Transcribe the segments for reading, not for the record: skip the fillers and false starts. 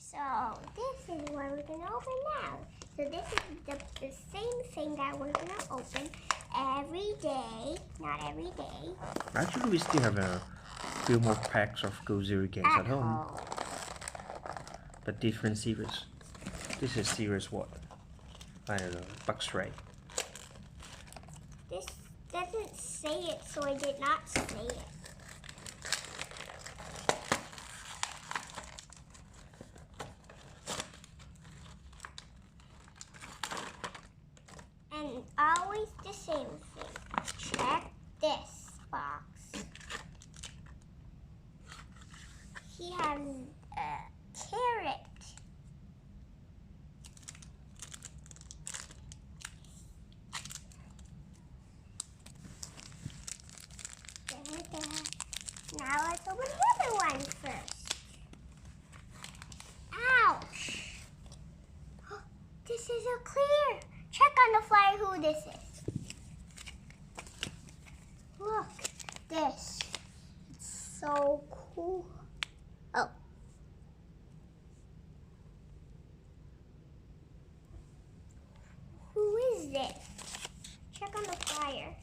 So this is what we're gonna open now. So this is the same thing that we're gonna open every day. Not every day. Actually, we still have a few more packs of Grossery games at home. But different series. This is series what? I don't know. Bugs Ray. This doesn't say it, so I did not say it. And always the same thing. Check this box. He has a carrot. Now let's open the other one first. Ouch! Oh, this is a clear. Check on the flyer who this is. Look, this. It's so cool. Oh. Who is this? Check on the flyer.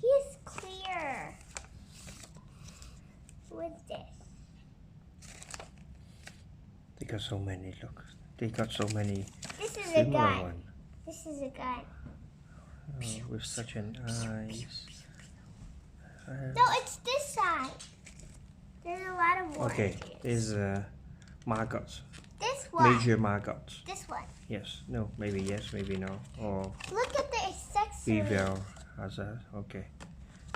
He is clear. Who is this? They got so many, look. They got so many. This is a similar gun. one. This is a gun. Oh, with such an eyes. No, it's this side. There's a lot of oranges. Okay, is maggots. This one. Major maggots. This one. Yes, no, maybe yes, maybe no. Or Look at the accessories. Vivel has a, okay.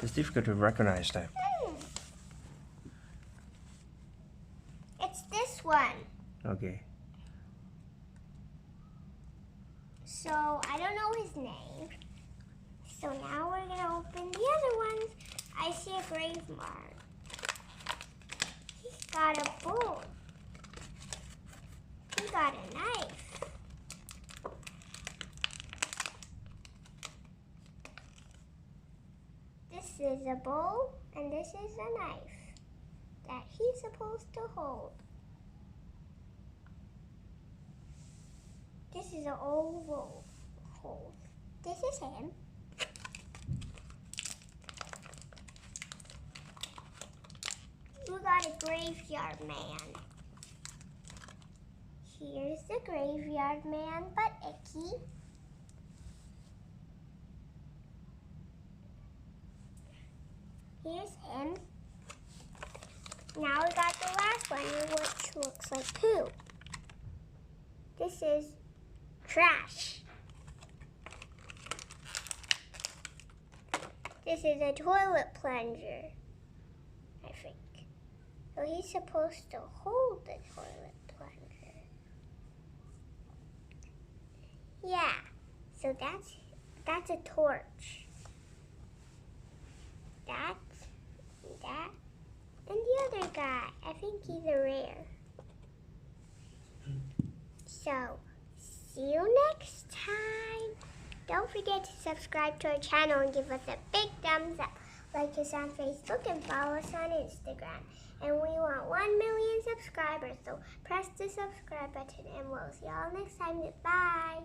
It's difficult to recognize them. It's this one. Okay. So I don't know his name. So now we're gonna open the other ones. I see a grave mark. He's got a bowl. He got a knife. This is a bowl and this is a knife that he's supposed to hold. This is an oval hole. This is him. We got a graveyard man. Here's the graveyard man, but icky. Here's him. Now we got the last one, which looks like poo. This is trash. This is a toilet plunger, I think. So he's supposed to hold the toilet plunger. Yeah, so that's a torch. That, and the other guy. I think he's a rare. So, see you next time. Don't forget to subscribe to our channel and give us a big thumbs up. Like us on Facebook and follow us on Instagram. And we want 1 million subscribers, so press the subscribe button and we'll see y'all next time. Goodbye.